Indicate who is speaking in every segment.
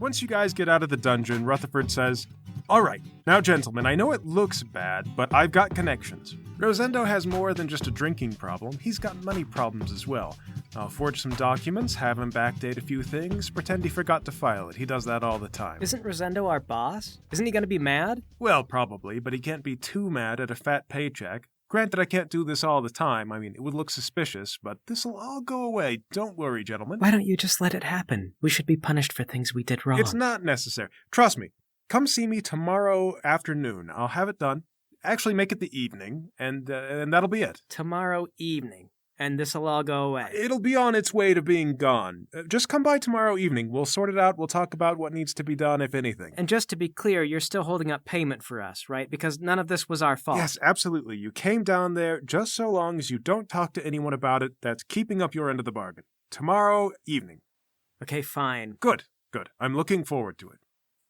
Speaker 1: Once you guys get out of the dungeon, Rutherford says, "All right, now gentlemen, I know it looks bad, but I've got connections. Rosendo has more than just a drinking problem, he's got money problems as well. I'll forge some documents, have him backdate a few things, pretend he forgot to file it. He does that all the time."
Speaker 2: Isn't Rosendo our boss? Isn't he gonna be mad?
Speaker 1: Well, probably, but he can't be too mad at a fat paycheck. Granted, I can't do this all the time. I mean, it would look suspicious, but this'll all go away. Don't worry, gentlemen.
Speaker 2: Why don't you just let it happen? We should be punished for things we did wrong.
Speaker 1: It's not necessary. Trust me. Come see me tomorrow afternoon. I'll have it done. Actually, make it the evening, and that'll be it.
Speaker 2: Tomorrow evening, and this'll all go away.
Speaker 1: It'll be on its way to being gone. Just come by tomorrow evening. We'll sort it out. We'll talk about what needs to be done, if anything.
Speaker 2: And just to be clear, you're still holding up payment for us, right? Because none of this was our fault.
Speaker 1: Yes, absolutely. You came down there just so long as you don't talk to anyone about it. That's keeping up your end of the bargain. Tomorrow evening.
Speaker 2: Okay, fine.
Speaker 1: Good. I'm looking forward to it.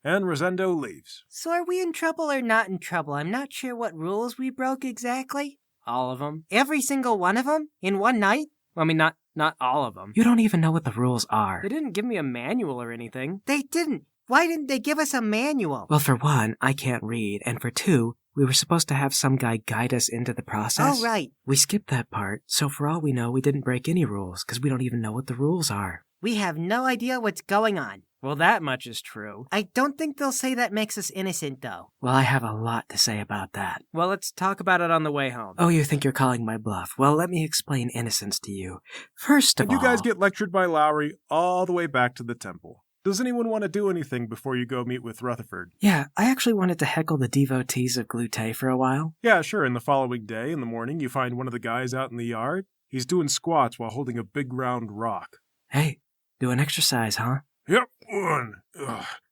Speaker 1: And Rosendo leaves.
Speaker 3: So are we in trouble or not in trouble? I'm not sure what rules we broke exactly.
Speaker 2: All of them?
Speaker 3: Every single one of them? In one night?
Speaker 2: I mean, not all of them.
Speaker 4: You don't even know what the rules are.
Speaker 2: They didn't give me a manual or anything.
Speaker 3: They didn't. Why didn't they give us a manual?
Speaker 4: Well, for one, I can't read, and for two, we were supposed to have some guy guide us into the process.
Speaker 3: Oh, right.
Speaker 4: We skipped that part, so for all we know, we didn't break any rules, because we don't even know what the rules are.
Speaker 3: We have no idea what's going on.
Speaker 2: Well, that much is true.
Speaker 3: I don't think they'll say that makes us innocent, though.
Speaker 4: Well, I have a lot to say about that.
Speaker 2: Well, let's talk about it on the way home.
Speaker 4: Oh, you think you're calling my bluff? Well, let me explain innocence to you. First of all...
Speaker 1: And you guys get lectured by Lowry all the way back to the temple. Does anyone want to do anything before you go meet with Rutherford?
Speaker 4: Yeah, I actually wanted to heckle the devotees of Glute for a while.
Speaker 1: Yeah, sure. And the following day, in the morning, you find one of the guys out in the yard. He's doing squats while holding a big round rock.
Speaker 4: Hey, doing exercise, huh?
Speaker 1: Yep. 1,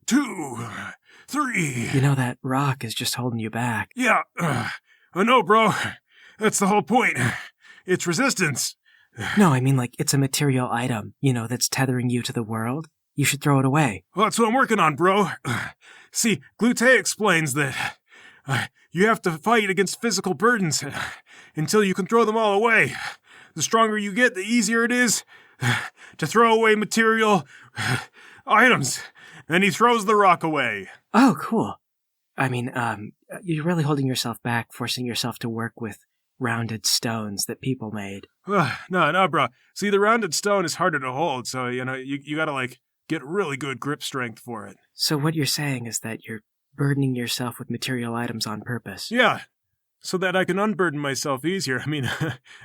Speaker 1: 2, 3.
Speaker 4: You know that rock is just holding you back.
Speaker 1: Yeah, I know, bro. That's the whole point. It's resistance.
Speaker 4: No, I mean like it's a material item, that's tethering you to the world. You should throw it away.
Speaker 1: Well, that's what I'm working on, bro. See, Glute explains that you have to fight against physical burdens until you can throw them all away. The stronger you get, the easier it is to throw away material items. And he throws the rock away.
Speaker 4: Oh, cool. I mean, you're really holding yourself back, forcing yourself to work with rounded stones that people made.
Speaker 1: No, bro. See, the rounded stone is harder to hold, so, you gotta, get really good grip strength for it.
Speaker 4: So what you're saying is that you're burdening yourself with material items on purpose?
Speaker 1: Yeah, so that I can unburden myself easier. I mean,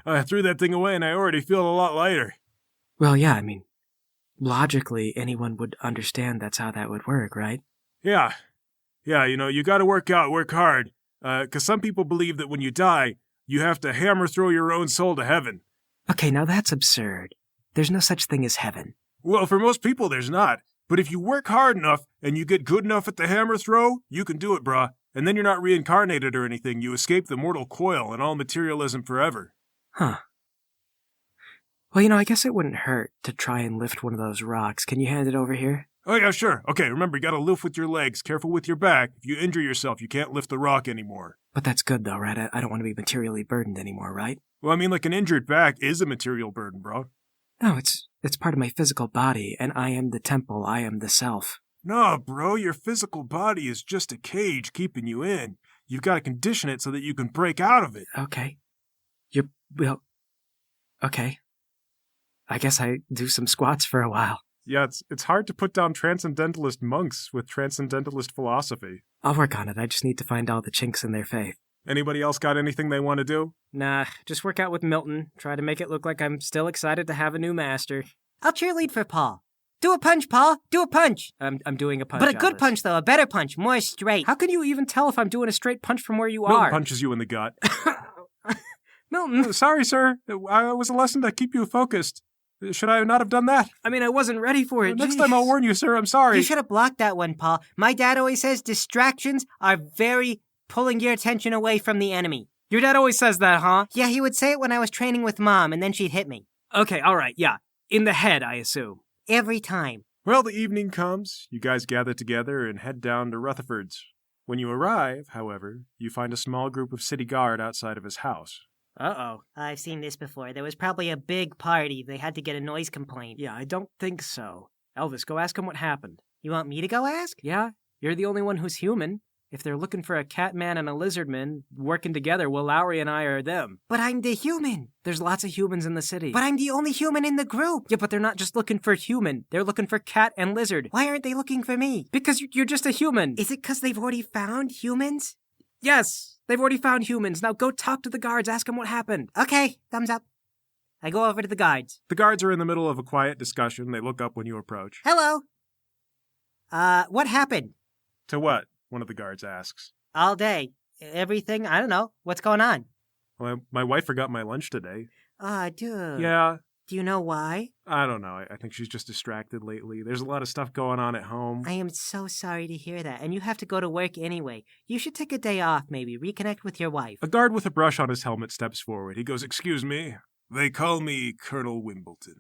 Speaker 1: I threw that thing away and I already feel a lot lighter.
Speaker 4: Well, yeah, I mean, logically, anyone would understand that's how that would work, right?
Speaker 1: Yeah, you gotta work hard. 'Cause some people believe that when you die, you have to hammer throw your own soul to heaven.
Speaker 4: Okay, now that's absurd. There's no such thing as heaven.
Speaker 1: Well, for most people, there's not. But if you work hard enough and you get good enough at the hammer throw, you can do it, brah. And then you're not reincarnated or anything. You escape the mortal coil and all materialism forever.
Speaker 4: Huh. Well, I guess it wouldn't hurt to try and lift one of those rocks. Can you hand it over here?
Speaker 1: Oh, yeah, sure. Okay, remember, you gotta lift with your legs. Careful with your back. If you injure yourself, you can't lift the rock anymore.
Speaker 4: But that's good, though, right? I don't want to be materially burdened anymore, right?
Speaker 1: Well, I mean, an injured back is a material burden, bro.
Speaker 4: No, it's part of my physical body, and I am the temple. I am the self.
Speaker 1: No, bro, your physical body is just a cage keeping you in. You've got to condition it so that you can break out of it.
Speaker 4: Okay. Okay. I guess I do some squats for a while.
Speaker 1: Yeah, it's hard to put down transcendentalist monks with transcendentalist philosophy.
Speaker 4: I'll work on it. I just need to find all the chinks in their faith.
Speaker 1: Anybody else got anything they want to do?
Speaker 2: Nah, just work out with Milton. Try to make it look like I'm still excited to have a new master.
Speaker 3: I'll cheerlead for Paul. Do a punch, Paul. Do a punch.
Speaker 2: I'm doing a punch.
Speaker 3: But a good punch, though. A better punch. More straight.
Speaker 2: How can you even tell if I'm doing a straight punch from where you
Speaker 1: Milton
Speaker 2: are?
Speaker 1: punches you in the gut.
Speaker 2: Milton.
Speaker 1: Sorry, sir. It was a lesson to keep you focused. Should I not have done that?
Speaker 2: I mean, I wasn't ready for it.
Speaker 1: Next time I'll warn you, sir. I'm sorry.
Speaker 3: You should have blocked that one, Paul. My dad always says distractions are very pulling your attention away from the enemy.
Speaker 2: Your dad always says that, huh?
Speaker 3: Yeah, he would say it when I was training with Mom, and then she'd hit me.
Speaker 2: Okay, all right, yeah. In the head, I assume.
Speaker 3: Every time.
Speaker 1: Well, the evening comes. You guys gather together and head down to Rutherford's. When you arrive, however, you find a small group of city guard outside of his house.
Speaker 2: Uh-oh.
Speaker 3: I've seen this before. There was probably a big party. They had to get a noise complaint.
Speaker 2: Yeah, I don't think so. Elvis, go ask him what happened.
Speaker 3: You want me to go ask?
Speaker 2: Yeah, you're the only one who's human. If they're looking for a cat man and a lizard man working together, well, Lowry and I are them.
Speaker 3: But I'm the human.
Speaker 2: There's lots of humans in the city.
Speaker 3: But I'm the only human in the group.
Speaker 2: Yeah, but they're not just looking for human. They're looking for cat and lizard.
Speaker 3: Why aren't they looking for me?
Speaker 2: Because you're just a human.
Speaker 3: Is it because they've already found humans?
Speaker 2: Yes, they've already found humans. Now go talk to the guards. Ask them what happened.
Speaker 3: Okay, thumbs up. I go over to the guards.
Speaker 1: The guards are in the middle of a quiet discussion. They look up when you approach.
Speaker 3: Hello. What happened?
Speaker 1: To what? One of the guards asks.
Speaker 3: All day. Everything? I don't know. What's going on?
Speaker 1: Well, my wife forgot my lunch today.
Speaker 3: Dude.
Speaker 1: Yeah,
Speaker 3: Do you know why?
Speaker 1: I don't know. I think she's just distracted lately. There's a lot of stuff going on at home.
Speaker 3: I am so sorry to hear that. And you have to go to work anyway. You should take a day off, maybe. Reconnect with your wife.
Speaker 1: A guard with a brush on his helmet steps forward. He goes, "Excuse me. They call me Colonel Wimbledon.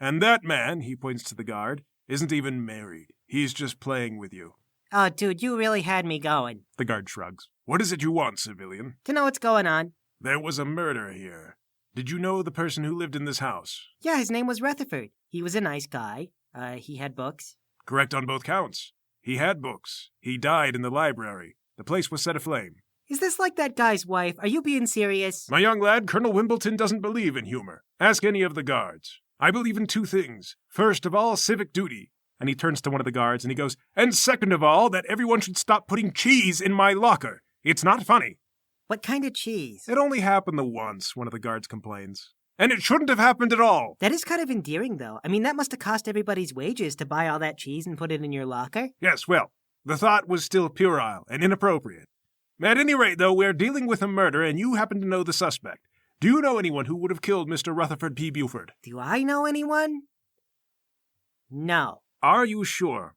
Speaker 1: And that man," he points to the guard, "isn't even married. He's just playing with you."
Speaker 3: Oh, dude, you really had me going.
Speaker 1: The guard shrugs. "What is it you want, civilian?"
Speaker 3: To know what's going on.
Speaker 1: "There was a murder here. Did you know the person who lived in this house?"
Speaker 3: Yeah, his name was Rutherford. He was a nice guy. He had books.
Speaker 1: "Correct on both counts. He had books. He died in the library. The place was set aflame."
Speaker 3: Is this like that guy's wife? Are you being serious?
Speaker 1: "My young lad, Colonel Wimbledon doesn't believe in humor. Ask any of the guards. I believe in two things. First of all, civic duty." And he turns to one of the guards and he goes, "And second of all, that everyone should stop putting cheese in my locker. It's not funny."
Speaker 3: What kind of cheese?
Speaker 1: "It only happened the once," one of the guards complains. "And it shouldn't have happened at all."
Speaker 3: That is kind of endearing, though. I mean, that must have cost everybody's wages to buy all that cheese and put it in your locker.
Speaker 1: "Yes, well, the thought was still puerile and inappropriate. At any rate, though, we're dealing with a murder and you happen to know the suspect. Do you know anyone who would have killed Mr. Rutherford P. Buford?"
Speaker 3: Do I know anyone? No.
Speaker 1: "Are you sure?"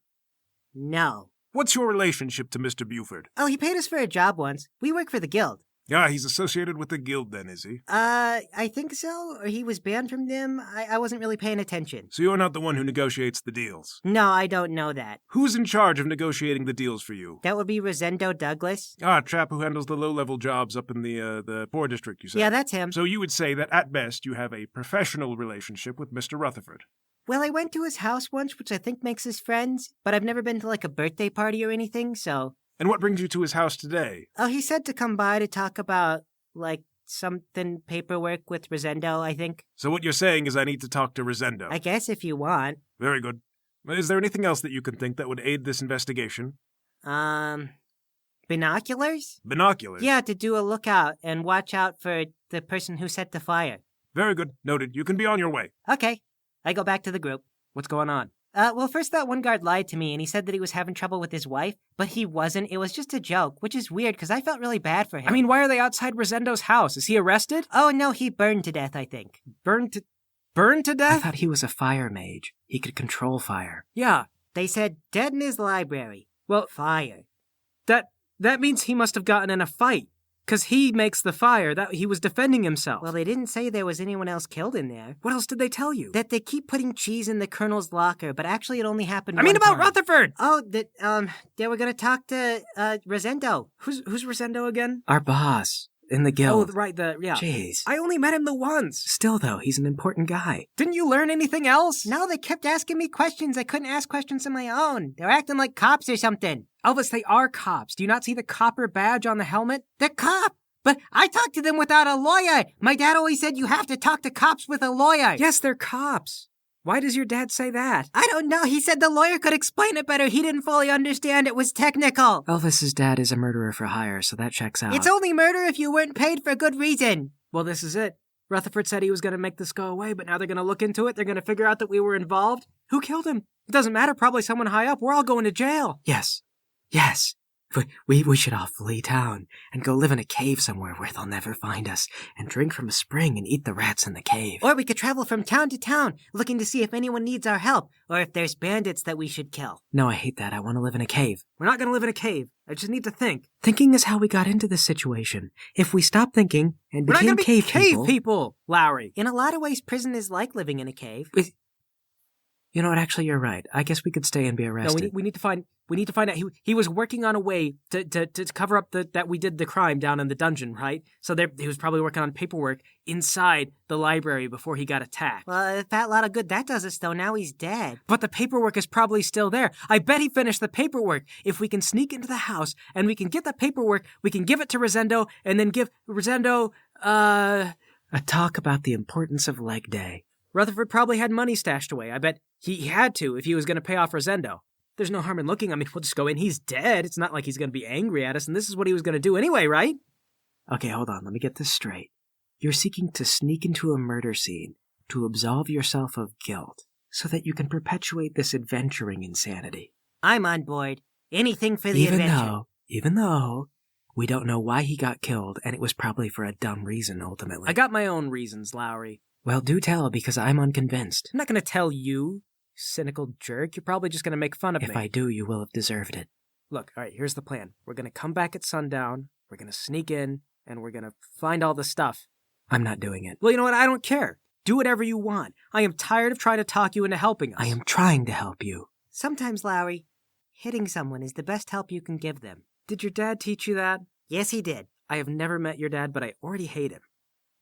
Speaker 3: No.
Speaker 1: "What's your relationship to Mr. Buford?"
Speaker 3: Oh, he paid us for a job once. We work for the guild.
Speaker 1: Ah, he's associated with the guild then, is he?
Speaker 3: I think so. Or he was banned from them. I wasn't really paying attention.
Speaker 1: So you're not the one who negotiates the deals?
Speaker 3: No, I don't know that.
Speaker 1: Who's in charge of negotiating the deals for you?
Speaker 3: That would be Rosendo Douglas.
Speaker 1: Ah, chap who handles the low-level jobs up in the poor district, you said?
Speaker 3: Yeah, that's him.
Speaker 1: So you would say that at best you have a professional relationship with Mr. Rutherford.
Speaker 3: Well, I went to his house once, which I think makes us friends, but I've never been to like a birthday party or anything, so...
Speaker 1: And what brings you to his house today?
Speaker 3: Oh, he said to come by to talk about, like, something paperwork with Rosendo, I think.
Speaker 1: So what you're saying is I need to talk to Rosendo.
Speaker 3: I guess if you want.
Speaker 1: Very good. Is there anything else that you can think that would aid this investigation?
Speaker 3: Binoculars?
Speaker 1: Binoculars?
Speaker 3: Yeah, to do a lookout and watch out for the person who set the fire.
Speaker 1: Very good. Noted. You can be on your way.
Speaker 3: Okay. I go back to the group.
Speaker 2: What's going on?
Speaker 3: Well, first that one guard lied to me, and he said that he was having trouble with his wife, but he wasn't. It was just a joke, which is weird, because I felt really bad for him.
Speaker 2: I mean, why are they outside Rosendo's house? Is he arrested?
Speaker 3: Oh, no, he burned to death, I think.
Speaker 2: Burned to
Speaker 4: I
Speaker 2: death?
Speaker 4: thought he was a fire mage. He could control fire.
Speaker 2: Yeah.
Speaker 3: They said dead in his library.
Speaker 2: Well,
Speaker 3: Fire.
Speaker 2: that means he must have gotten in a fight. Because he makes the fire. That he was defending himself.
Speaker 3: Well, they didn't say there was anyone else killed in there.
Speaker 2: What else did they tell you?
Speaker 3: That they keep putting cheese in the colonel's locker, but actually it only happened
Speaker 2: I mean
Speaker 3: one
Speaker 2: about
Speaker 3: time.
Speaker 2: Rutherford!
Speaker 3: Oh, they were gonna talk to, Rosendo.
Speaker 2: Who's Rosendo again?
Speaker 4: Our boss in the
Speaker 2: Oh,
Speaker 4: guild.
Speaker 2: right, yeah.
Speaker 4: Jeez.
Speaker 2: I only met him the once.
Speaker 4: Still, though, he's an important guy.
Speaker 2: Didn't you learn anything else?
Speaker 3: No, they kept asking me questions. I couldn't ask questions on my own. They were acting like cops or something.
Speaker 2: Elvis, they are cops. Do you not see the copper badge on the helmet?
Speaker 3: The cop! But I talked to them without a lawyer. My dad always said you have to talk to cops with a lawyer.
Speaker 2: Yes, they're cops. Why does your dad say that?
Speaker 3: I don't know. He said the lawyer could explain it better. He didn't fully understand. It was technical.
Speaker 4: Elvis's dad is a murderer for hire, so that checks out.
Speaker 3: It's only murder if you weren't paid for good reason.
Speaker 2: Well, this is it. Rutherford said he was going to make this go away, but now they're going to look into it. They're going to figure out that we were involved. Who killed him? It doesn't matter. Probably someone high up. We're all going to jail.
Speaker 4: Yes. Yes. We should all flee town and go live in a cave somewhere where they'll never find us and drink from a spring and eat the rats in the cave.
Speaker 3: Or we could travel from town to town, looking to see if anyone needs our help, or if there's bandits that we should kill.
Speaker 4: No, I hate that. I want to live in a cave.
Speaker 2: We're not going to live in a cave. I just need to think.
Speaker 4: Thinking is how we got into this situation. If we stop thinking and
Speaker 2: We're not
Speaker 4: became
Speaker 2: going to be
Speaker 4: cave people...
Speaker 2: people, Lowry.
Speaker 3: In a lot of ways, prison is like living in a cave.
Speaker 4: You know what? Actually, you're right. I guess we could stay and be
Speaker 2: No,
Speaker 4: arrested.
Speaker 2: we need to find out. He was working on a way to cover up that we did the crime down in the dungeon, right? So he was probably working on paperwork inside the library before he got attacked.
Speaker 3: Well, a fat lot of good that does us, though. Now he's dead.
Speaker 2: But the paperwork is probably still there. I bet he finished the paperwork. If we can sneak into the house and we can get the paperwork, we can give it to Rosendo and then give Rosendo,
Speaker 4: A talk about the importance of leg day.
Speaker 2: Rutherford probably had money stashed away. I bet he had to if he was going to pay off Rosendo. There's no harm in looking. I mean, we'll just go in. He's dead. It's not like he's going to be angry at us, and this is what he was going to do anyway, right?
Speaker 4: Okay, hold on. Let me get this straight. You're seeking to sneak into a murder scene to absolve yourself of guilt so that you can perpetuate this adventuring insanity.
Speaker 3: I'm on board. Anything for the adventure.
Speaker 4: Even though we don't know why he got killed, and it was probably for a dumb reason ultimately.
Speaker 2: I got my own reasons, Lowry.
Speaker 4: Well, do tell, because I'm unconvinced.
Speaker 2: I'm not going to tell you, cynical jerk. You're probably just going to make fun of me.
Speaker 4: If I do, you will have deserved it.
Speaker 2: Look, all right, here's the plan. We're going to come back at sundown, we're going to sneak in, and we're going to find all the stuff.
Speaker 4: I'm not doing it.
Speaker 2: Well, you know what? I don't care. Do whatever you want. I am tired of trying to talk you into helping us.
Speaker 4: I am trying to help you.
Speaker 3: Sometimes, Lowry, hitting someone is the best help you can give them.
Speaker 2: Did your dad teach you that?
Speaker 3: Yes, he did.
Speaker 2: I have never met your dad, but I already hate him.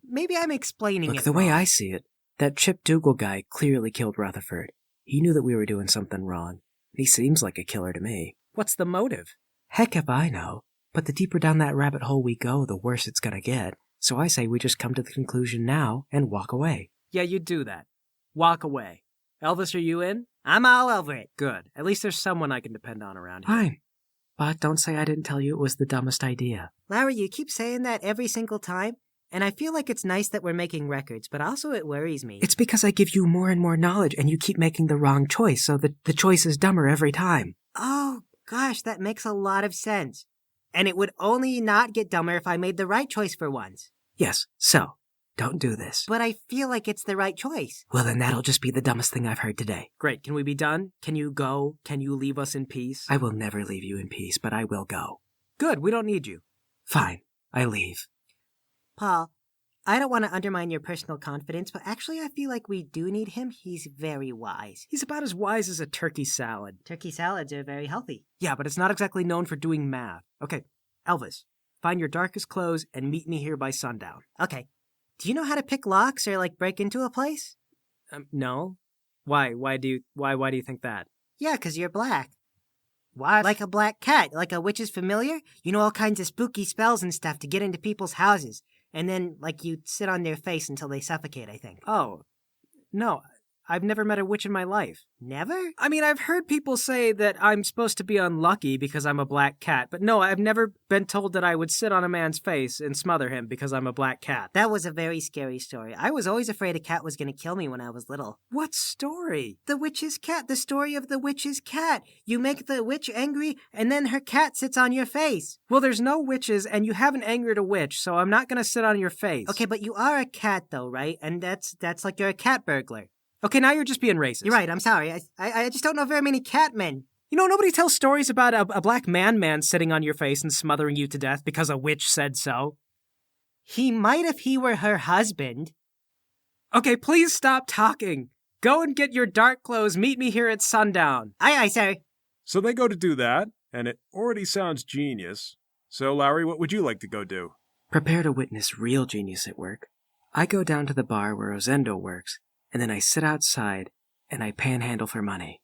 Speaker 3: Maybe I'm explaining
Speaker 4: Look,
Speaker 3: it
Speaker 4: the way
Speaker 3: wrong.
Speaker 4: I see it, that Chip Dougal guy clearly killed Rutherford. He knew that we were doing something wrong. He seems like a killer to me.
Speaker 2: What's the motive?
Speaker 4: Heck if I know. But the deeper down that rabbit hole we go, the worse it's gonna get. So I say we just come to the conclusion now and walk away.
Speaker 2: Yeah, you do that. Walk away. Elvis, are you in?
Speaker 3: I'm all over it.
Speaker 2: Good. At least there's someone I can depend on around here.
Speaker 4: Fine. But don't say I didn't tell you it was the dumbest idea.
Speaker 3: Larry, you keep saying that every single time, and I feel like it's nice that we're making records, but also it worries me.
Speaker 4: It's because I give you more and more knowledge and you keep making the wrong choice, so that the choice is dumber every time.
Speaker 3: Oh, gosh, that makes a lot of sense. And it would only not get dumber if I made the right choice for once.
Speaker 4: Yes, so, don't do this.
Speaker 3: But I feel like it's the right choice.
Speaker 4: Well, then that'll just be the dumbest thing I've heard today.
Speaker 2: Great. Can we be done? Can you go? Can you leave us in peace?
Speaker 4: I will never leave you in peace, but I will go.
Speaker 2: Good. We don't need you.
Speaker 4: Fine, I leave.
Speaker 3: Paul, I don't want to undermine your personal confidence, but actually I feel like we do need him. He's very wise.
Speaker 2: He's about as wise as a turkey salad.
Speaker 3: Turkey salads are very healthy.
Speaker 2: Yeah, but it's not exactly known for doing math. Okay, Elvis, find your darkest clothes and meet me here by sundown.
Speaker 3: Okay. Do you know how to pick locks or, break into a place?
Speaker 2: No. Why? Why do you think that?
Speaker 3: Yeah, 'cause you're black.
Speaker 2: What?
Speaker 3: Like a black cat, like a witch's familiar. You know all kinds of spooky spells and stuff to get into people's houses. And then, you sit on their face until they suffocate, I think.
Speaker 2: Oh. No. I've never met a witch in my life.
Speaker 3: Never?
Speaker 2: I mean, I've heard people say that I'm supposed to be unlucky because I'm a black cat, but no, I've never been told that I would sit on a man's face and smother him because I'm a black cat.
Speaker 3: That was a very scary story. I was always afraid a cat was going to kill me when I was little.
Speaker 2: What story?
Speaker 3: The witch's cat. The story of the witch's cat. You make the witch angry, and then her cat sits on your face.
Speaker 2: Well, there's no witches, and you haven't angered a witch, so I'm not going to sit on your face.
Speaker 3: Okay, but you are a cat, though, right? And that's like you're a cat burglar.
Speaker 2: Okay, now you're just being racist.
Speaker 3: You're right, I'm sorry. I just don't know very many cat men.
Speaker 2: You know, nobody tells stories about a black man sitting on your face and smothering you to death because a witch said so.
Speaker 3: He might if he were her husband.
Speaker 2: Okay, please stop talking. Go and get your dark clothes. Meet me here at sundown.
Speaker 3: Aye, aye, sir.
Speaker 1: So they go to do that, and it already sounds genius. So, Lowry, what would you like to go do?
Speaker 4: Prepare to witness real genius at work. I go down to the bar where Rosendo works, and then I sit outside, and I panhandle for money.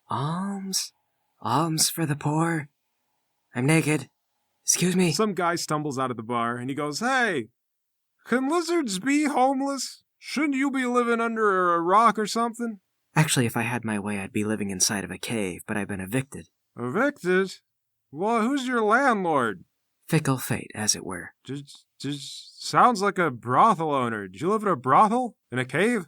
Speaker 4: Alms? Alms for the poor? I'm naked. Excuse me.
Speaker 1: Some guy stumbles out of the bar, and he goes, "Hey, can lizards be homeless? Shouldn't you be living under a rock or something?"
Speaker 4: Actually, if I had my way, I'd be living inside of a cave, but I've been evicted.
Speaker 1: Evicted? Well, who's your landlord?
Speaker 4: Fickle fate, as it were.
Speaker 1: Just sounds like a brothel owner. Did you live in a brothel? In a cave?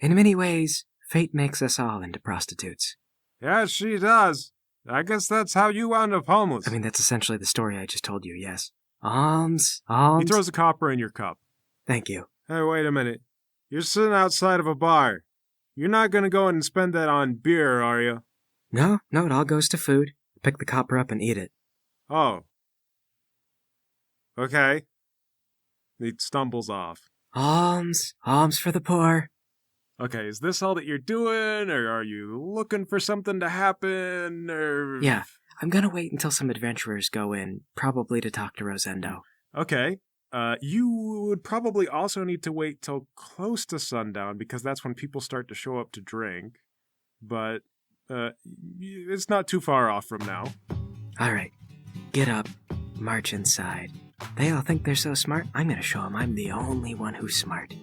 Speaker 4: In many ways, fate makes us all into prostitutes.
Speaker 1: Yes, she does. I guess that's how you wound up homeless.
Speaker 4: I mean, that's essentially the story I just told you, yes. Alms, alms.
Speaker 1: He throws a copper in your cup.
Speaker 4: Thank you.
Speaker 1: Hey, wait a minute. You're sitting outside of a bar. You're not going to go and spend that on beer, are you?
Speaker 4: No, it all goes to food. Pick the copper up and eat it.
Speaker 1: Oh. Okay. He stumbles off.
Speaker 4: Alms, alms for the poor.
Speaker 1: Okay, is this all that you're doing, or are you looking for something to happen, or...
Speaker 4: Yeah, I'm gonna wait until some adventurers go in, probably to talk to Rosendo.
Speaker 1: Okay. You would probably also need to wait till close to sundown, because that's when people start to show up to drink. But, it's not too far off from now.
Speaker 4: Alright, get up, march inside. They all think they're so smart, I'm gonna show them I'm the only one who's smart.